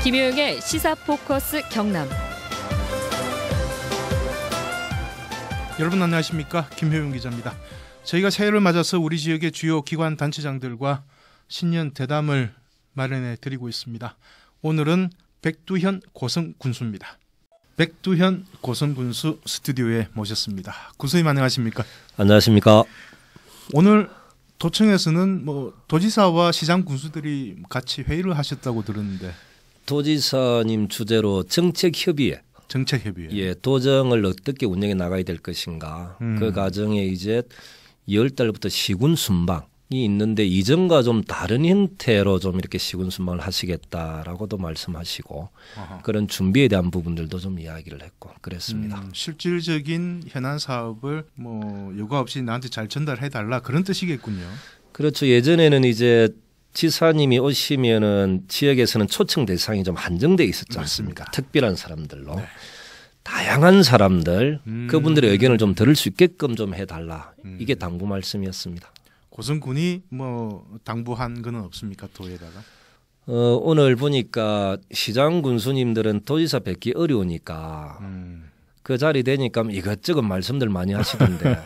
김효영의 시사포커스 경남. 여러분 안녕하십니까? 김효영 기자입니다. 저희가 새해를 맞아서 우리 지역의 주요 기관 단체장들과 신년 대담을 마련해 드리고 있습니다. 오늘은 백두현 고성 군수입니다. 백두현 고성 군수 스튜디오에 모셨습니다. 군수님 안녕하십니까? 안녕하십니까? 오늘 도청에서는 도지사와 시장 군수들이 같이 회의를 하셨다고 들었는데. 도지사님 주재로 정책협의회. 정책협의회. 도정을 어떻게 운영해 나가야 될 것인가. 그 과정에 이제 10달부터 시군 순방이 있는데 이전과 좀 다른 형태로 좀 이렇게 시군 순방을 하시겠다라고도 말씀하시고 그런 준비에 대한 부분들도 좀 이야기를 했고 그랬습니다. 실질적인 현안 사업을 요구 없이 나한테 잘 전달해달라 그런 뜻이겠군요. 그렇죠. 예전에는 이제 지사님이 오시면은 지역에서는 초청 대상이 좀 한정돼 있었지 않습니까? 맞습니다. 특별한 사람들로. 네. 다양한 사람들 그분들의 의견을 좀 들을 수 있게끔 좀 해달라. 이게 당부 말씀이었습니다. 고성군이 당부한 거는 없습니까? 도에다가? 오늘 보니까 시장 군수님들은 도지사 뵙기 어려우니까 그 자리 되니까 이것저것 말씀들 많이 하시던데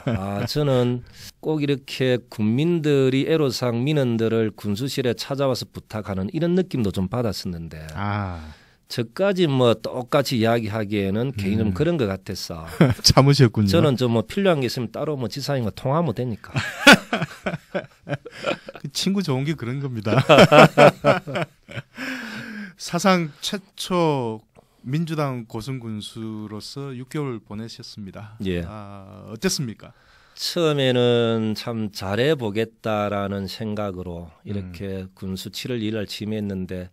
저는 꼭 이렇게 국민들이 애로사항 민원들을 군수실에 찾아와서 부탁하는 이런 느낌도 좀 받았었는데 저까지 똑같이 이야기하기에는 괜히 좀 그런 것 같아서 참으셨군요. 저는 좀 필요한 게 있으면 따로 지사님과 통화하면 되니까. 친구 좋은 게 그런 겁니다. 사상 최초 민주당 고성군수로서 6개월 보내셨습니다. 예. 어땠습니까? 처음에는 참 잘해보겠다라는 생각으로 이렇게 군수 7월 2일 날 취임했는데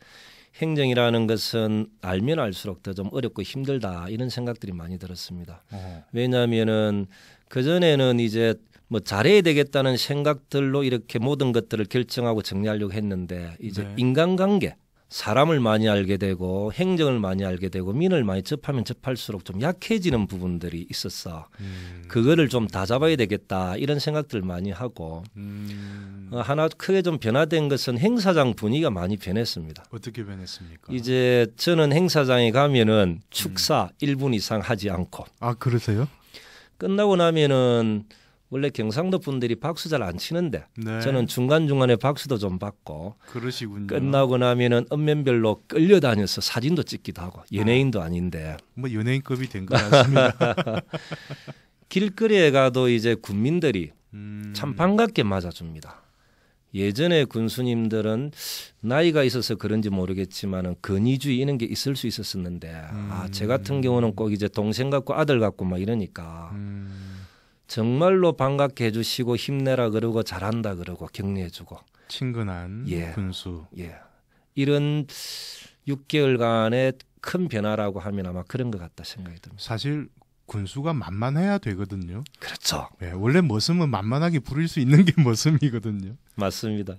행정이라는 것은 알면 알수록 더 좀 어렵고 힘들다 이런 생각들이 많이 들었습니다. 왜냐하면은 그전에는 이제 잘해야 되겠다는 생각들로 이렇게 모든 것들을 결정하고 정리하려고 했는데 이제 네. 인간관계 사람을 많이 알게 되고 행정을 많이 알게 되고 민을 많이 접하면 접할수록 좀 약해지는 부분들이 있었어. 그거를 좀 다 잡아야 되겠다 이런 생각들을 많이 하고 하나 크게 좀 변화된 것은 행사장 분위기가 많이 변했습니다. 어떻게 변했습니까? 이제 저는 행사장에 가면은 축사 1분 이상 하지 않고 그러세요? 끝나고 나면은 원래 경상도 분들이 박수 잘 안 치는데 네. 저는 중간중간에 박수도 좀 받고 그러시군요. 끝나고 나면은 읍면별로 끌려다녀서 사진도 찍기도 하고 연예인도 아닌데 연예인급이 된 것 같습니다. 길거리에 가도 이제 군민들이 참 반갑게 맞아줍니다. 예전에 군수님들은 나이가 있어서 그런지 모르겠지만은 권위주의 이런 게 있을 수 있었었는데 제 같은 경우는 꼭 이제 동생 같고 아들 같고 막 이러니까 정말로 반갑게 해주시고 힘내라 그러고 잘한다 그러고 격려해주고 친근한 군수. 이런 6개월간의 큰 변화라고 하면 아마 그런 것 같다 생각이 듭니다. 사실 군수가 만만해야 되거든요. 그렇죠. 원래 머슴은 만만하게 부릴 수 있는 게 머슴이거든요. 맞습니다.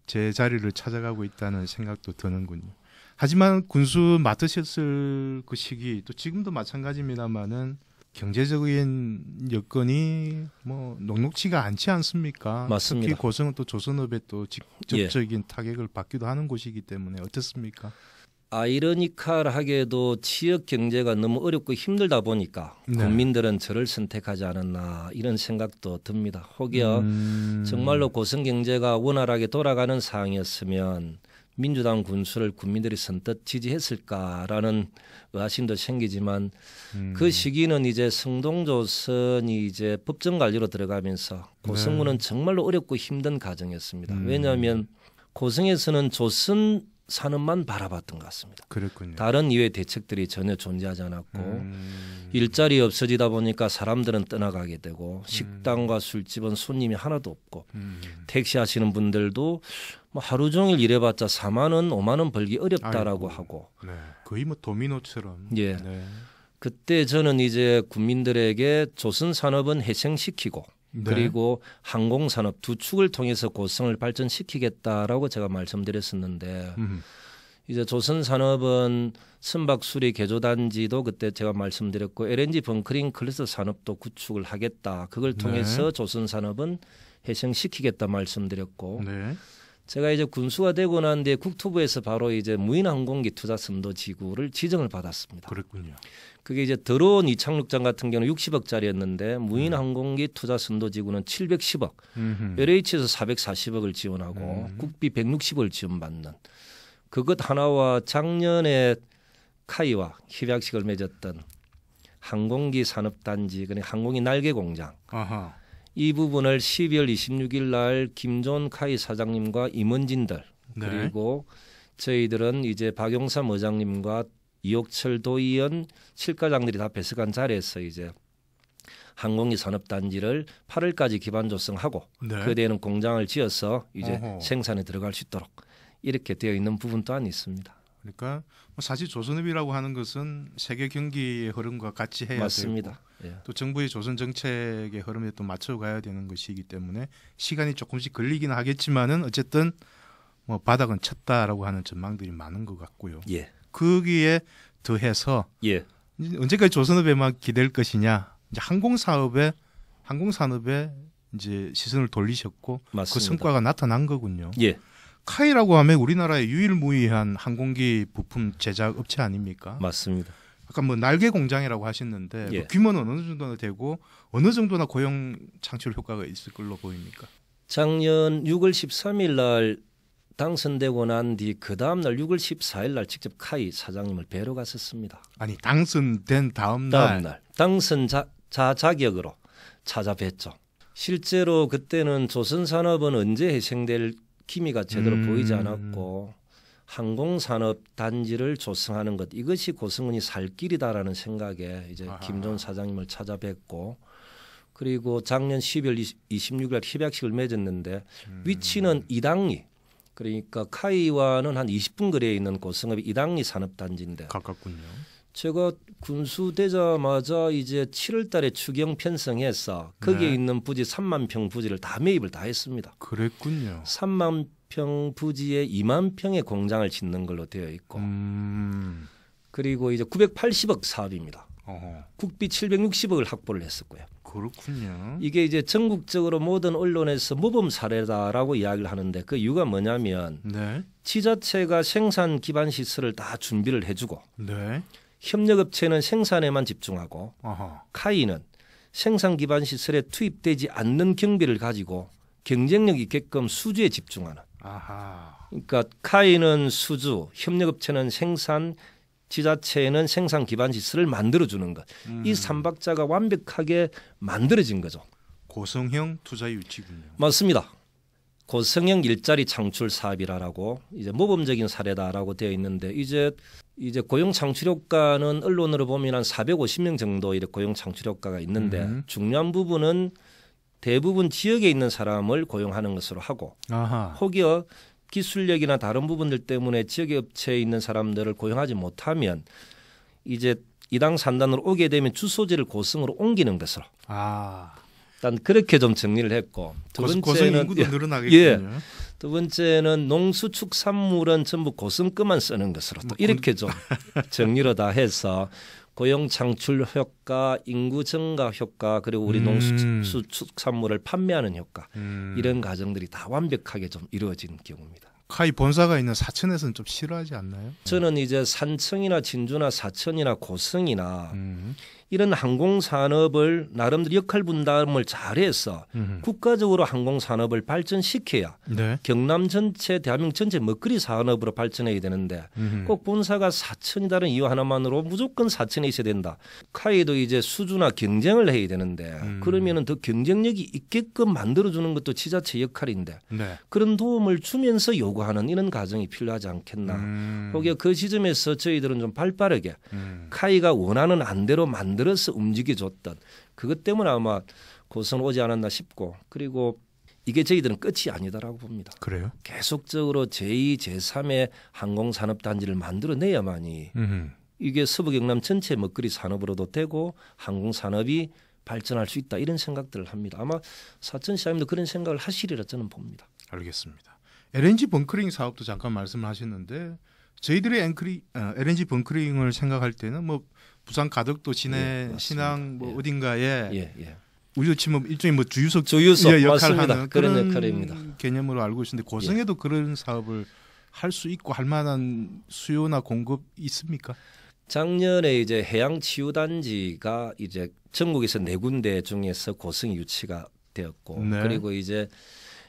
제 자리를 찾아가고 있다는 생각도 드는군요. 하지만 군수 맡으셨을 그 시기 또 지금도 마찬가지입니다만은 경제적인 여건이 녹록치가 않지 않습니까? 맞습니다. 특히 고성은 또 조선업에 또 직접적인 타격을 받기도 하는 곳이기 때문에 어떻습니까? 아이러니컬하게도 지역 경제가 너무 어렵고 힘들다 보니까 국민들은 저를 선택하지 않았나 이런 생각도 듭니다. 혹여 정말로 고성 경제가 원활하게 돌아가는 상황이었으면 민주당 군수를 국민들이 선뜻 지지했을까라는 의아심도 생기지만 그 시기는 이제 성동조선이 이제 법정 관리로 들어가면서 고성군은 정말로 어렵고 힘든 과정이었습니다. 왜냐하면 고성에서는 조선 산업만 바라봤던 것 같습니다. 그렇군요. 다른 이외의 대책들이 전혀 존재하지 않았고 일자리 없어지다 보니까 사람들은 떠나가게 되고 식당과 술집은 손님이 하나도 없고 택시 하시는 분들도 하루 종일 일해봤자 4만 원, 5만 원 벌기 어렵다라고 하고 거의 도미노처럼. 그때 저는 이제 국민들에게 조선 산업은 해생시키고 그리고 항공산업 두 축을 통해서 고성을 발전시키겠다라고 제가 말씀드렸었는데 이제 조선산업은 선박수리 개조단지도 그때 제가 말씀드렸고 LNG 벙커링 클러스터 산업도 구축을 하겠다. 그걸 통해서 조선산업은 해생시키겠다 말씀드렸고 제가 이제 군수가 되고 난 뒤에 국토부에서 바로 이제 무인항공기 투자 선도 지구를 지정을 받았습니다. 그랬군요. 그게 이제 더러운 이착륙장 같은 경우는 60억짜리였는데 무인항공기 투자 선도 지구는 710억, LH에서 440억을 지원하고 국비 160억을 지원받는 그것 하나와 작년에 카이와 협약식을 맺었던 항공기 산업단지, 그러니까 항공기 날개 공장. 아하. 이 부분을 12월 26일 날 김존 카이 사장님과 임원진들 네. 그리고 저희들은 이제 박용삼 의장님과 이옥철 도의원 실과장들이 다 배석한 자리에서 이제 항공기 산업단지를 8월까지 기반 조성하고 네. 그 뒤에는 공장을 지어서 이제 어허. 생산에 들어갈 수 있도록 이렇게 되어 있는 부분 또한 있습니다. 그러니까 사실 조선업이라고 하는 것은 세계 경기의 흐름과 같이 해야 맞습니다. 되고 예. 또 정부의 조선 정책의 흐름에 또 맞춰가야 되는 것이기 때문에 시간이 조금씩 걸리긴 하겠지만은 어쨌든 뭐 바닥은 쳤다라고 하는 전망들이 많은 것 같고요. 예. 거기에 더해서 예. 이제 언제까지 조선업에만 기댈 것이냐, 이제 항공산업에 이제 시선을 돌리셨고 맞습니다. 그 성과가 나타난 거군요. 예. 카이라고 하면 우리나라의 유일무이한 항공기 부품 제작 업체 아닙니까? 맞습니다. 아까 뭐 날개 공장이라고 하셨는데 예. 그 규모는 어느 정도나 되고 어느 정도나 고용 창출 효과가 있을 걸로 보입니까? 작년 6월 13일 날 당선되고 난 뒤 그 다음 날 6월 14일 날 직접 카이 사장님을 뵈러 갔었습니다. 아니 당선된 다음 다음 날 날 당선자 자격으로 찾아뵀죠. 실제로 그때는 조선산업은 언제 해생될 기미가 제대로 보이지 않았고 항공산업 단지를 조성하는 것 이것이 고성군이 살 길이다라는 생각에 이제 아하. 김존 사장님을 찾아뵙고 그리고 작년 12월 26일 날 협약식을 맺었는데 위치는 이당리 그러니까 카이와는 한 20분 거리에 있는 고성읍 이당리 산업단지인데 가깝군요. 제가 군수되자마자 이제 7월 달에 추경 편성해서 거기에 네. 있는 부지 3만 평 부지를 다 매입을 다 했습니다. 그랬군요. 3만 평 부지에 2만 평의 공장을 짓는 걸로 되어 있고 그리고 이제 980억 사업입니다. 어허. 국비 760억을 확보를 했었고요. 그렇군요. 이게 이제 전국적으로 모든 언론에서 모범 사례다라고 이야기를 하는데 그 이유가 뭐냐면 네. 지자체가 생산 기반 시설을 다 준비를 해주고 네. 협력업체는 생산에만 집중하고 아하. 카이는 생산 기반 시설에 투입되지 않는 경비를 가지고 경쟁력 있게끔 수주에 집중하는. 아하. 그러니까 카이는 수주, 협력업체는 생산, 지자체는 생산 기반 시설을 만들어주는 것. 이 삼박자가 완벽하게 만들어진 거죠. 고성형 투자 유치군요. 맞습니다. 고성형 일자리 창출 사업이라고 이제 모범적인 사례다라고 되어 있는데 이제 고용 창출 효과는 언론으로 보면 한 450명 정도의 고용 창출 효과가 있는데 중요한 부분은 대부분 지역에 있는 사람을 고용하는 것으로 하고 아하. 혹여 기술력이나 다른 부분들 때문에 지역의 업체에 있는 사람들을 고용하지 못하면 이제 이당 산단으로 오게 되면 주소지를 고성으로 옮기는 것으로 아. 일단 그렇게 좀 정리를 했고 두 고성 번째는 인구도 늘어나겠군요. 예. 두 번째는 농수축산물은 전부 고성급만 쓰는 것으로 또 이렇게 좀 정리로 다 해서 고용 창출 효과, 인구 증가 효과 그리고 우리 농수축산물을 판매하는 효과 이런 과정들이 다 완벽하게 좀 이루어진 경우입니다. 카이 본사가 있는 사천에서는 좀 싫어하지 않나요? 저는 이제 산청이나 진주나 사천이나 고성이나 이런 항공산업을 나름대로 역할 분담을 잘해서 국가적으로 항공산업을 발전시켜야 네. 경남 전체 대한민국 전체 먹거리 산업으로 발전해야 되는데 꼭 본사가 사천이다는 이유 하나만으로 무조건 사천에 있어야 된다. 카이도 이제 수주나 경쟁을 해야 되는데 그러면은 더 경쟁력이 있게끔 만들어주는 것도 지자체 역할인데 네. 그런 도움을 주면서 요구하는 이런 과정이 필요하지 않겠나. 혹여 그 지점에서 저희들은 좀 발빠르게 카이가 원하는 안대로 만들어서 움직여줬던 그것 때문에 아마 고선 오지 않았나 싶고 그리고 이게 저희들은 끝이 아니다라고 봅니다. 그래요? 계속적으로 제2, 제3의 항공산업단지를 만들어내야만이 이게 서부경남 전체 먹거리 산업으로도 되고 항공산업이 발전할 수 있다 이런 생각들을 합니다. 아마 사천시장님도 그런 생각을 하시리라 저는 봅니다. 알겠습니다. LNG 벙커링 사업도 잠깐 말씀을 하셨는데 저희들이 LNG 벙커링을 생각할 때는 뭐 부산 가덕도 시내 예, 신항 뭐 예. 어딘가에 예, 예. 우리도 치면 일종의 뭐 주유소 역할을 맞습니다. 하는 그런 역할입니다. 개념으로 알고 있는데 고성에도 그런 사업을 할 수 있고 할 만한 수요나 공급 있습니까? 작년에 이제 해양치유단지가 이제 전국에서 4군데 중에서 고성이 유치가 되었고 네. 그리고 이제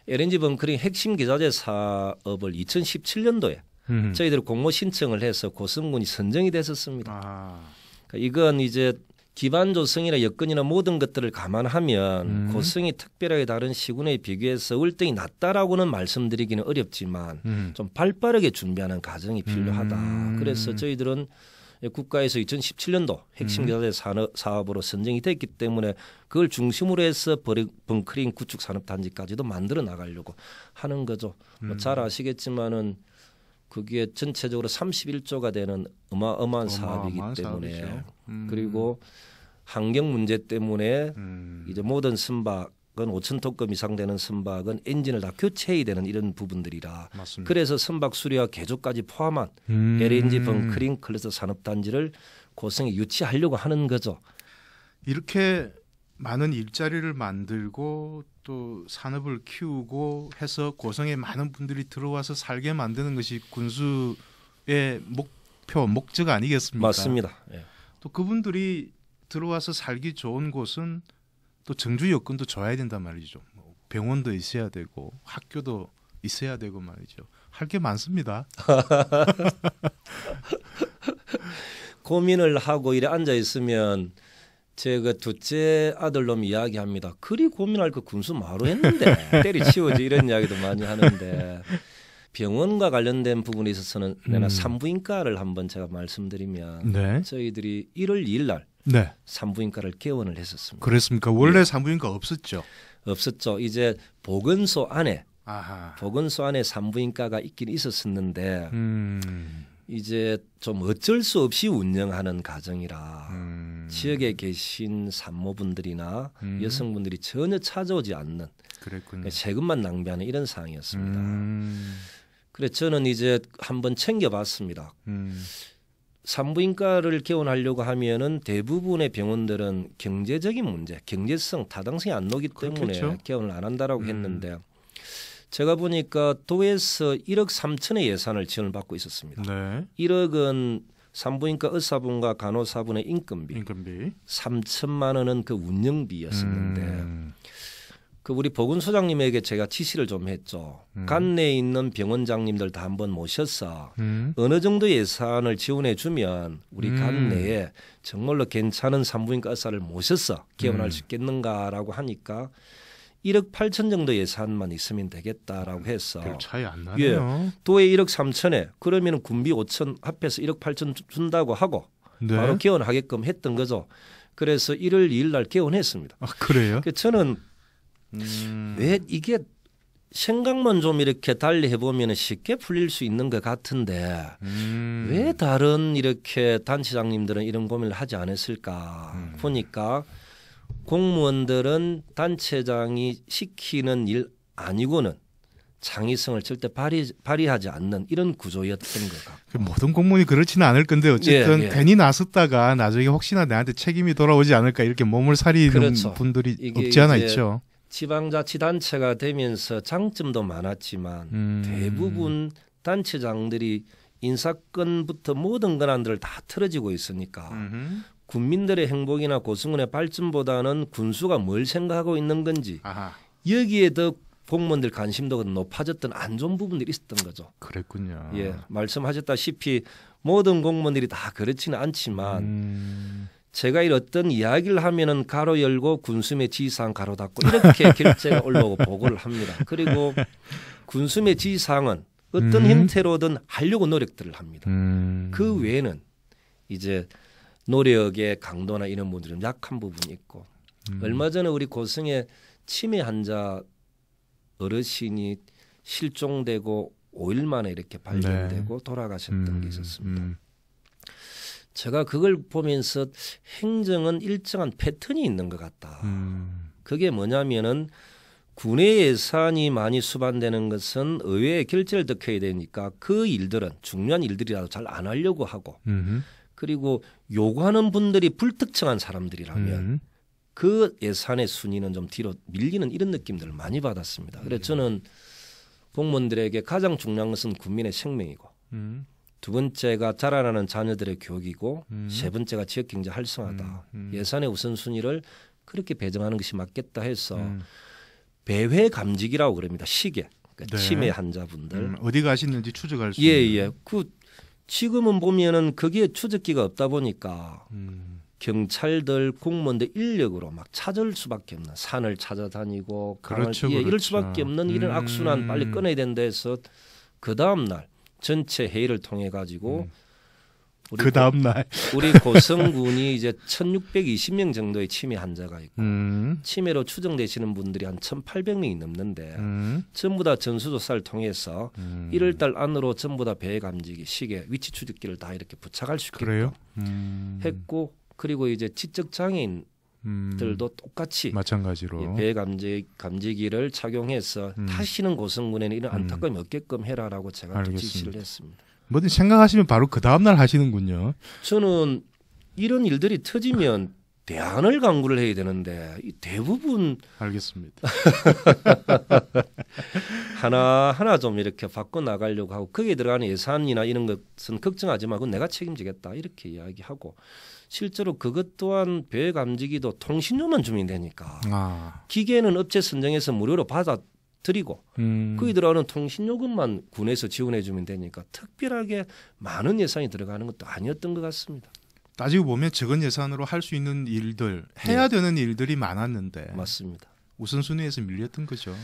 LNG 벙커링 핵심 기자재 사업을 2017년도에 저희들이 공모 신청을 해서 고성군이 선정이 됐었습니다. 그러니까 이건 이제 기반 조성이나 여건이나 모든 것들을 감안하면 고성이 특별하게 다른 시군에 비교해서 월등히 낮다라고는 말씀드리기는 어렵지만 좀 발빠르게 준비하는 과정이 필요하다. 그래서 저희들은 국가에서 2017년도 핵심 기자재 사업으로 선정이 됐기 때문에 그걸 중심으로 해서 벙커링 구축 산업단지까지도 만들어 나가려고 하는 거죠. 뭐 잘 아시겠지만은 그게 전체적으로 31조가 되는 어마어마한 사업이기 때문에 그리고 환경 문제 때문에 이제 모든 선박은 5,000톤급 이상 되는 선박은 엔진을 다 교체해야 되는 이런 부분들이라 맞습니다. 그래서 선박 수리와 개조까지 포함한 LNG 벙커링 클러스터 산업단지를 고성에 유치하려고 하는 거죠. 이렇게 많은 일자리를 만들고 또 산업을 키우고 해서 고성에 많은 분들이 들어와서 살게 만드는 것이 군수의 목적 아니겠습니까? 맞습니다. 예. 또 그분들이 들어와서 살기 좋은 곳은 또 정주 여건도 좋아야 된단 말이죠. 뭐 병원도 있어야 되고 학교도 있어야 되고 말이죠. 할 게 많습니다. 고민을 하고 이래 앉아 있으면 제가 둘째 아들놈 이야기합니다. 그리 고민할 거 군수 마루 했는데 때리치우지 이런 이야기도 많이 하는데 병원과 관련된 부분에 있어서는 내가 산부인과를 한번 제가 말씀드리면 네. 저희들이 1월 2일 날 네. 산부인과를 개원을 했었습니다. 그랬습니까? 원래 산부인과 없었죠. 없었죠. 이제 보건소 안에 아하. 보건소 안에 산부인과가 있긴 있었었는데 이제 좀 어쩔 수 없이 운영하는 가정이라 지역에 계신 산모분들이나 여성분들이 전혀 찾아오지 않는 그랬군요. 세금만 낭비하는 이런 상황이었습니다. 그래서 저는 이제 한번 챙겨봤습니다. 산부인과를 개원하려고 하면은 대부분의 병원들은 경제적인 문제, 경제성, 타당성이 안 나기 때문에 그렇겠죠. 개원을 안 한다라고 했는데 제가 보니까 도에서 1억 3천의 예산을 지원을 받고 있었습니다. 네. 1억은 산부인과 의사분과 간호사분의 인건비, 3천만 원은 그 운영비였었는데 그 우리 보건소장님에게 제가 지시를 좀 했죠. 관내에 있는 병원장님들 다 한번 모셔서 어느 정도 예산을 지원해 주면 우리 관내에 정말로 괜찮은 산부인과 의사를 모셔서 개원할 수 있겠는가라고 하니까 1억 8천 정도 예산만 있으면 되겠다라고 해서 별 차이 안 나네요. 예, 도에 1억 3천에 그러면 군비 5천 합해서 1억 8천 준다고 하고 네. 바로 개원하게끔 했던 거죠. 그래서 1월 2일 날 개원했습니다. 아, 그래요? 저는 왜 이게 생각만 좀 이렇게 달리 해보면 쉽게 풀릴 수 있는 것 같은데 왜 다른 이렇게 단체장님들은 이런 고민을 하지 않았을까 보니까 공무원들은 단체장이 시키는 일 아니고는 창의성을 절대 발휘하지 않는 이런 구조였던 것 같고 모든 공무원이 그렇지는 않을 건데 어쨌든 괜히 나섰다가 나중에 혹시나 나한테 책임이 돌아오지 않을까 이렇게 몸을 사리는 그렇죠. 분들이 없지 않아 있죠. 지방자치단체가 되면서 장점도 많았지만 대부분 단체장들이 인사권부터 모든 권한들을 다 틀어지고 있으니까 군민들의 행복이나 고승군의 발전보다는 군수가 뭘 생각하고 있는 건지 아하. 여기에 더 공무원들 관심도가 높아졌던 안 좋은 부분들이 있었던 거죠. 그랬군요. 예, 말씀하셨다시피 모든 공무원들이 다 그렇지는 않지만 제가 이 어떤 이야기를 하면은 가로 열고 군수의 지시사항 가로 닫고 이렇게 결제가 올라오고 보고를 합니다. 그리고 군수의 지시사항은 어떤 형태로든 하려고 노력들을 합니다. 그 외에는 이제 노력의 강도나 이런 부분들은 약한 부분이 있고 얼마 전에 우리 고성에 치매 환자 어르신이 실종되고 5일 만에 이렇게 발견되고 돌아가셨던 게 있었습니다. 제가 그걸 보면서 행정은 일정한 패턴이 있는 것 같다. 그게 뭐냐면은 군의 예산이 많이 수반되는 것은 의회에 결재를 득해야 되니까 그 일들은 중요한 일들이라도 잘 안 하려고 하고 그리고 요구하는 분들이 불특정한 사람들이라면 그 예산의 순위는 좀 뒤로 밀리는 이런 느낌들을 많이 받았습니다. 그래서 저는 공무원들에게 가장 중요한 것은 국민의 생명이고 두 번째가 자라나는 자녀들의 교육이고 세 번째가 지역경제 활성화다. 예산의 우선순위를 그렇게 배정하는 것이 맞겠다 해서 배회 감직이라고 그럽니다. 시계. 그러니까 네. 치매 환자분들. 어디 가시는지 추적할 수 예, 있는. 예. 지금은 보면은 거기에 추적기가 없다 보니까 경찰들, 공무원들 인력으로 막 찾을 수밖에 없는 산을 찾아다니고 강을 그렇죠, 이럴 그렇죠. 수밖에 없는 이런 악순환 빨리 끊어야 된다 해서 그 다음 날 전체 회의를 통해 가지고 그 다음 날 우리 고성군이 이제 1,620명 정도의 치매 환자가 있고 치매로 추정되시는 분들이 한 1,800명이 넘는데 전부 다 전수조사를 통해서 1월 달 안으로 전부 다 배회 감지기, 시계, 위치 추적기를 다 이렇게 부착할 수 있게끔 그래요? 했고 그리고 이제 지적 장애인들도 똑같이 마찬가지로 배회 감지기를 착용해서 다시는 고성군에는 이런 안타까움이 없게끔 해라라고 제가 또 알겠습니다. 지시를 했습니다. 뭐든 생각하시면 바로 그 다음 날 하시는군요. 저는 이런 일들이 터지면 대안을 강구를 해야 되는데 대부분 알겠습니다. 하나하나 좀 이렇게 바꿔 나가려고 하고 거기에 들어가는 예산이나 이런 것은 걱정하지 말고 내가 책임지겠다 이렇게 이야기하고 실제로 그것 또한 배회 감지기도 통신료만 주면 되니까 기계는 업체 선정해서 무료로 받아들이고 거기 들어가는 통신요금만 군에서 지원해 주면 되니까 특별하게 많은 예산이 들어가는 것도 아니었던 것 같습니다. 따지고 보면 적은 예산으로 할 수 있는 일들, 해야 되는 일들이 많았는데 맞습니다. 우선순위에서 밀렸던 거죠.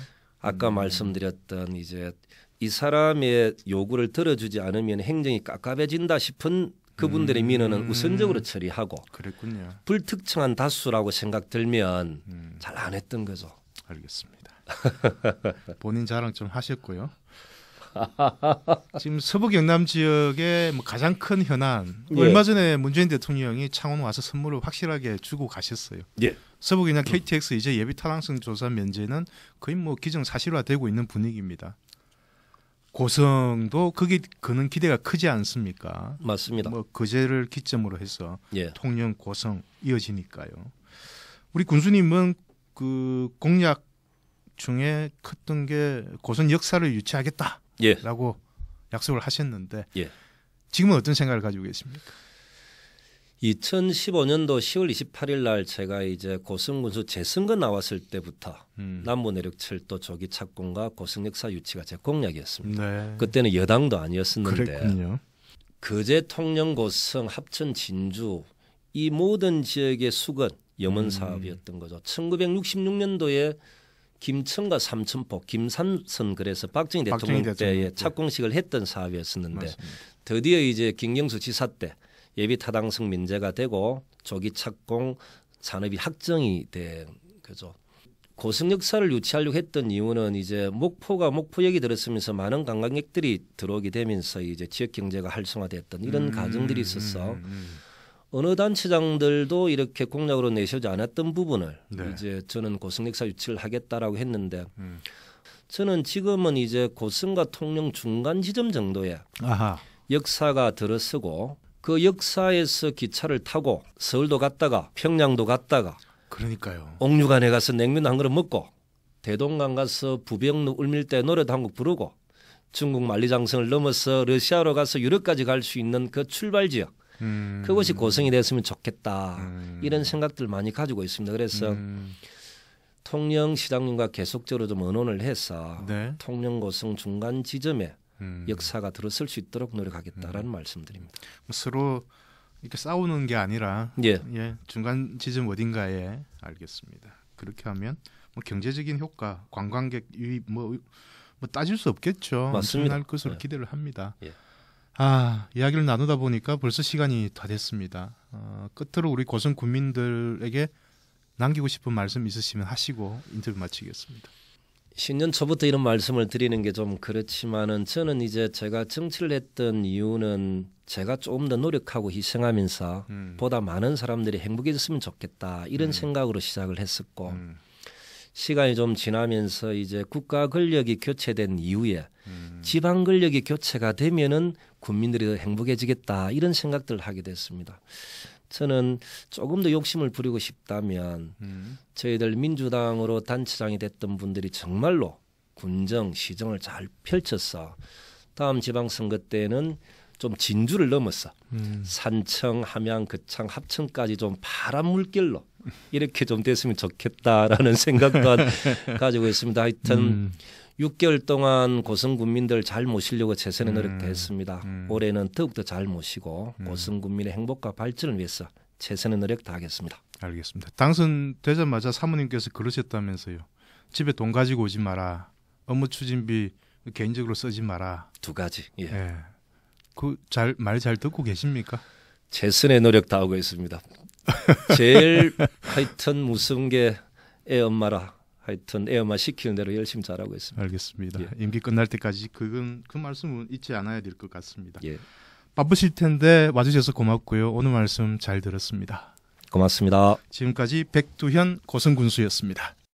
아까 말씀드렸던 이제 이 사람의 요구를 들어주지 않으면 행정이 깝깝해진다 싶은 그분들의 민원은 우선적으로 처리하고 그랬군요. 불특정한 다수라고 생각 들면 잘 안 했던 거죠. 알겠습니다. 본인 자랑 좀 하셨고요. 지금 서부 경남 지역의 뭐 가장 큰 현안 예. 얼마 전에 문재인 대통령이 창원 와서 선물을 확실하게 주고 가셨어요. 예. 서부 경남 KTX 이제 예비 타당성 조사 면제는 거의 뭐 기정사실화되고 있는 분위기입니다. 고성도 그는 기대가 크지 않습니까? 맞습니다. 뭐 거제를 기점으로 해서 예. 통영, 고성 이어지니까요. 우리 군수님은 그 공약 중에 컸던 게 고성 역사를 유치하겠다라고 예. 약속을 하셨는데 예. 지금은 어떤 생각을 가지고 계십니까? 2015년도 10월 28일 날 제가 이제 고성군수 재선거 나왔을 때부터 남부내륙철도 조기 착공과 고성 역사 유치가 제 공약이었습니다. 네. 그때는 여당도 아니었었는데 그랬군요. 거제, 통영, 고성, 합천, 진주 이 모든 지역의 수건 염원 사업이었던 거죠. 1966년도에 김천과 삼천포, 김산선 그래서 박정희 대통령 때에 착공식을 했던 사업이었었는데 맞습니다. 드디어 이제 김경수 지사 때 예비 타당성 면제가 되고 조기 착공 산업이 확정이 된 거죠. 고성 역사를 유치하려고 했던 이유는 이제 목포역이 들었으면서 많은 관광객들이 들어오게 되면서 이제 지역 경제가 활성화됐던 이런 가정들이 있어서 어느 단체장들도 이렇게 공약으로 내세우지 않았던 부분을 네. 이제 저는 고성 역사 유치를 하겠다라고 했는데 저는 지금은 이제 고성과 통영 중간 지점 정도에 역사가 들어서고 그 역사에서 기차를 타고 서울도 갔다가 평양도 갔다가 그러니까요. 옥류관에 가서 냉면 한 그릇 먹고 대동강 가서 부병루 울밀대 노래도 한 곡 부르고 중국 만리장성을 넘어서 러시아로 가서 유럽까지 갈 수 있는 그 출발 지역 그것이 고성이 됐으면 좋겠다 이런 생각들 많이 가지고 있습니다. 그래서 통영 시장님과 계속적으로 좀 의논을 해서 네. 통영 고성 중간 지점에 역사가 들어설 수 있도록 노력하겠다라는 말씀드립니다. 서로 이렇게 싸우는 게 아니라 예. 중간 지점 어딘가에 알겠습니다. 그렇게 하면 뭐 경제적인 효과, 관광객 유입 뭐 따질 수 없겠죠. 맞습니다. 엄청날 것으로 기대를 합니다. 예. 이야기를 나누다 보니까 벌써 시간이 다 됐습니다. 끝으로 우리 고성 군민들에게 남기고 싶은 말씀 있으시면 하시고 인터뷰 마치겠습니다. 신년 초부터 이런 말씀을 드리는 게 좀 그렇지만은 저는 이제 제가 정치를 했던 이유는 제가 조금 더 노력하고 희생하면서 보다 많은 사람들이 행복해졌으면 좋겠다 이런 생각으로 시작을 했었고 시간이 좀 지나면서 이제 국가 권력이 교체된 이후에 지방 권력이 교체가 되면은 국민들이 더 행복해지겠다 이런 생각들을 하게 됐습니다. 저는 조금 더 욕심을 부리고 싶다면 저희들 민주당으로 단체장이 됐던 분들이 정말로 군정, 시정을 잘 펼쳐서 다음 지방선거 때는 좀 진주를 넘어서 산청, 함양, 거창, 합천까지 좀 파란 물결로 이렇게 좀 됐으면 좋겠다라는 생각도 가지고 있습니다. 하여튼 6개월 동안 고성 군민들 잘 모시려고 최선의 노력도 했습니다. 올해는 더욱더 잘 모시고 고성 국민의 행복과 발전을 위해서 최선의 노력 다하겠습니다. 알겠습니다. 당선되자마자 사모님께서 그러셨다면서요. 집에 돈 가지고 오지 마라. 업무 추진비 개인적으로 쓰지 마라. 2가지. 예. 예. 말 잘 듣고 계십니까? 최선의 노력 다하고 있습니다. 제일 하여튼 무서운 게 애 엄마라. 하여튼 애 엄마 시키는 대로 열심히 잘하고 있습니다. 알겠습니다. 예. 임기 끝날 때까지 그 말씀은 잊지 않아야 될 것 같습니다. 예. 바쁘실 텐데 와주셔서 고맙고요. 오늘 말씀 잘 들었습니다. 고맙습니다. 지금까지 백두현 고성군수였습니다.